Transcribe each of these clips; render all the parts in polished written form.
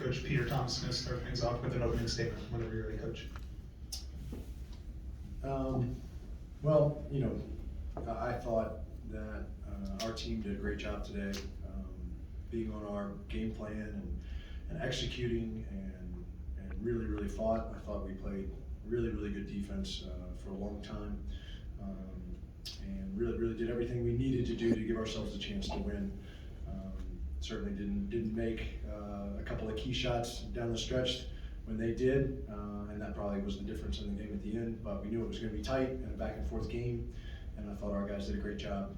Head coach Peter Thomas is going to start things off with an opening statement whenever you're ready, coach. Well, I thought that our team did a great job today, being on our game plan and executing and really, really fought. I thought we played really, really good defense for a long time, and really, really did everything we needed to do to give ourselves a chance to win. Certainly didn't make a couple of key shots down the stretch when they did, and that probably was the difference in the game at the end, but we knew it was going to be tight and a back and forth game, and I thought our guys did a great job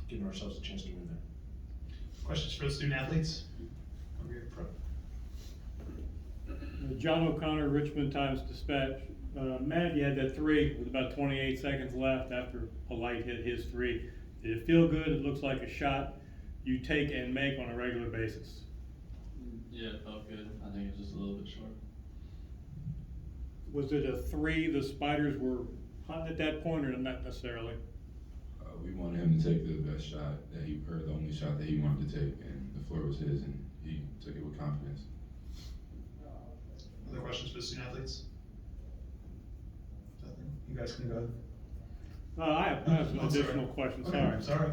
giving ourselves a chance to win there. Questions for the student athletes? Over here, Pro. John O'Connor, Richmond Times-Dispatch. Matt, you had that three with about 28 seconds left after Polite hit his three. Did it feel good? It looks like a shot you take and make on a regular basis. Yeah, it felt good. I think it was just a little bit short. Was it a three the Spiders were hunting at that point, or not necessarily? We wanted him to take the best shot or the only shot that he wanted to take, and the floor was his, and he took it with confidence. Other questions for the student athletes? Nothing. You guys can go ahead. I have some additional questions. Okay, Sorry.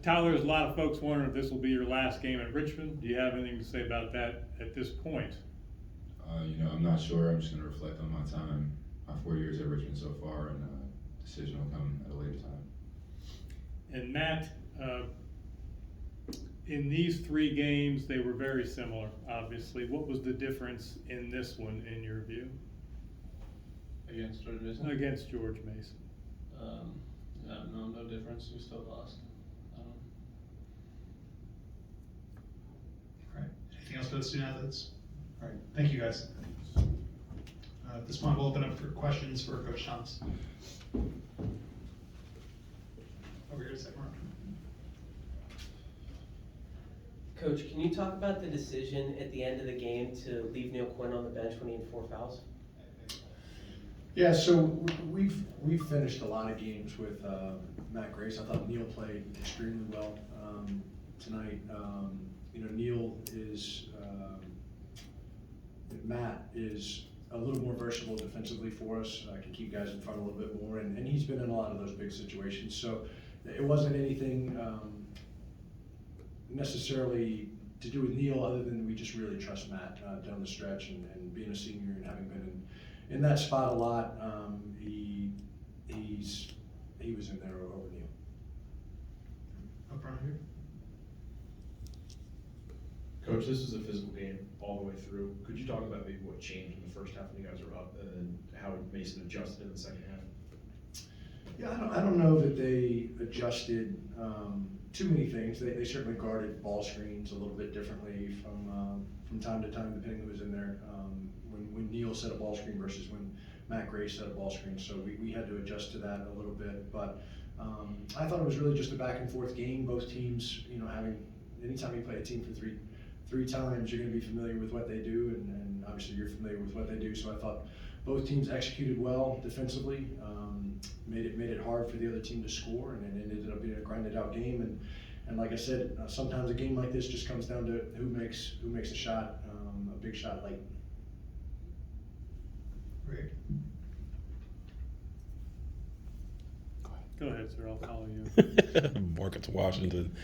Tyler, there's a lot of folks wondering if this will be your last game at Richmond. Do you have anything to say about that at this point? I'm not sure. I'm just going to reflect on my time, my 4 years at Richmond so far, and a decision will come at a later time. And Matt, in these three games, they were very similar, obviously. What was the difference in this one, in your view? Against George Mason? Against George Mason. No difference. We still lost. All right. Anything else for the student athletes? All right. Thank you, guys. At this point, we'll open up for questions for Coach Thomas. Over here, second row. Coach, can you talk about the decision at the end of the game to leave Neil Quinn on the bench when he had 4 fouls? Yeah, so we've finished a lot of games with Matt Grace. I thought Neil played extremely well tonight. Neil is Matt is a little more versatile defensively for us. Can keep guys in front a little bit more, and he's been in a lot of those big situations. So it wasn't anything necessarily to do with Neil, other than we just really trust Matt down the stretch, and being a senior and having been in that spot a lot, he was in there over Neil. Up front here. Coach, this is a physical game all the way through. Could you talk about maybe what changed in the first half when you guys were up, and then how Mason adjusted in the second half? Yeah, I don't know that they adjusted too many things. They certainly guarded ball screens a little bit differently from time to time, depending who was in there. When Neil set a ball screen versus when Matt Grace set a ball screen, so we had to adjust to that a little bit. But I thought it was really just a back and forth game. Both teams, anytime you play a team for three times, you're going to be familiar with what they do, and obviously you're familiar with what they do. So I thought both teams executed well defensively, made it hard for the other team to score, and it ended up being a grinded out game. And like I said, sometimes a game like this just comes down to who makes a shot, a big shot late. Great. Go ahead, sir. I'll follow you. Marcus Washington,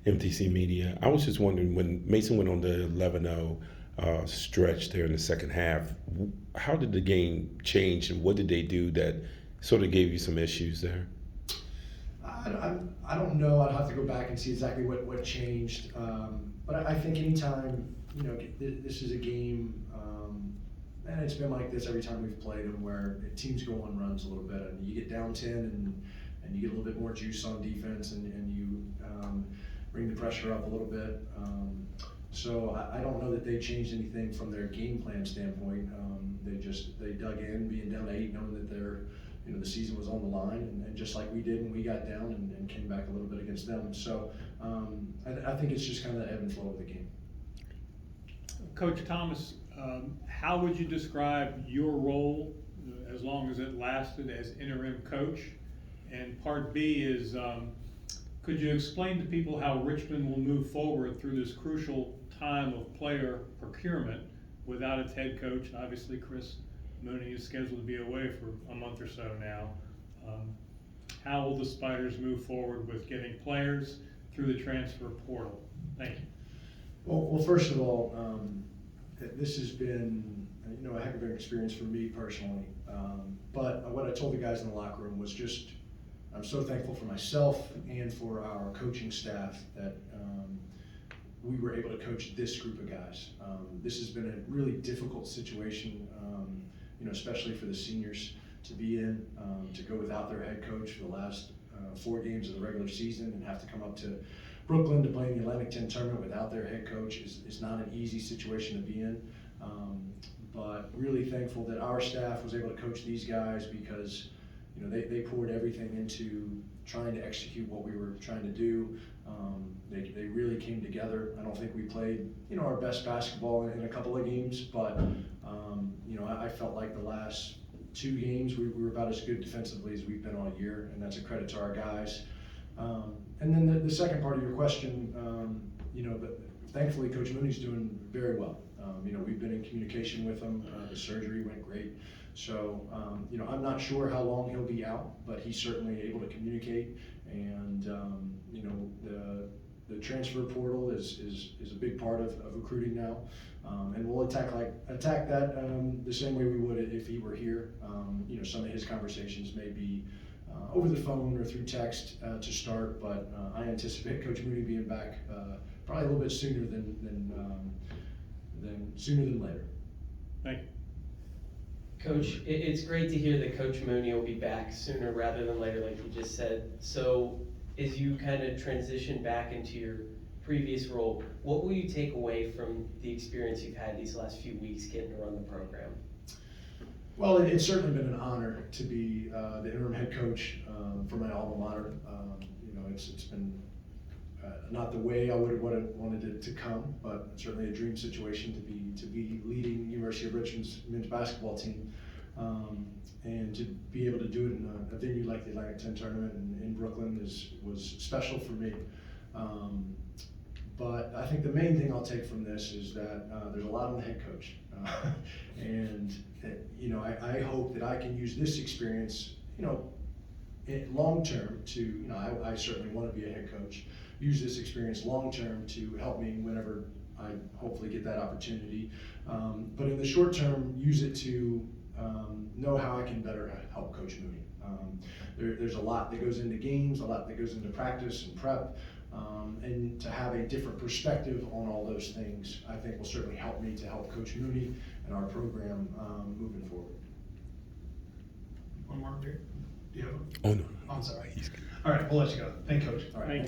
MTC Media. I was just wondering, when Mason went on the 11-0 stretch there in the second half, how did the game change, and what did they do that sort of gave you some issues there? I don't know. I'd have to go back and see exactly what changed. But I think anytime, this is a game, and it's been like this every time we've played them, where teams go on runs a little bit, and you get down 10 and you get a little bit more juice on defense, and you bring the pressure up a little bit. So I don't know that they changed anything from their game plan standpoint. They dug in, being down 8, knowing that the season was on the line, and just like we did when we got down and came back a little bit against them. So I think it's just kind of the ebb and flow of the game. Coach Thomas, how would you describe your role, as long as it lasted, as interim coach? And part B is, could you explain to people how Richmond will move forward through this crucial time of player procurement without its head coach. Obviously, Chris Mooney is scheduled to be away for a month or so now. How will the Spiders move forward with getting players through the transfer portal? Thank you. Well, first of all, this has been, a heck of an experience for me personally. But what I told the guys in the locker room was just, I'm so thankful for myself and for our coaching staff that we were able to coach this group of guys. This has been a really difficult situation, especially for the seniors to be in, to go without their head coach for the last 4 games of the regular season and have to come up to Brooklyn to play in the Atlantic 10 tournament without their head coach is not an easy situation to be in. But really thankful that our staff was able to coach these guys because they poured everything into trying to execute what we were trying to do. They really came together. I don't think we played our best basketball in a couple of games, but I felt like the last 2 games we were about as good defensively as we've been all year, and that's a credit to our guys. And then the second part of your question, but thankfully Coach Mooney's doing very well. We've been in communication with him. The surgery went great. So, I'm not sure how long he'll be out, but he's certainly able to communicate. And, the transfer portal is a big part of recruiting now. And we'll attack that the same way we would if he were here. Some of his conversations may be over the phone or through text to start, but I anticipate Coach Mooney being back probably a little bit sooner than later. Thank you. Coach, it's great to hear that Coach Mooney will be back sooner rather than later, like you just said. So as you kind of transition back into your previous role, what will you take away from the experience you've had these last few weeks getting to run the program? Well, it's certainly been an honor to be the interim head coach for my alma mater. It's been not the way I would have wanted it to come, but certainly a dream situation to be leading University of Richmond's men's basketball team, and to be able to do it in a venue like the Atlantic 10 tournament in Brooklyn was special for me. But I think the main thing I'll take from this is that there's a lot on the head coach, and I hope that I can use this experience, long term to, I certainly want to be a head coach. Use this experience long term to help me whenever I hopefully get that opportunity. But in the short term, use it to know how I can better help Coach Mooney. There's a lot that goes into games, a lot that goes into practice and prep, and to have a different perspective on all those things, I think will certainly help me to help Coach Mooney and our program moving forward. One more here. Do you have one? Oh, no. Oh, I'm sorry. All right, we'll let you go. Thank you, Coach. All right, Thank you.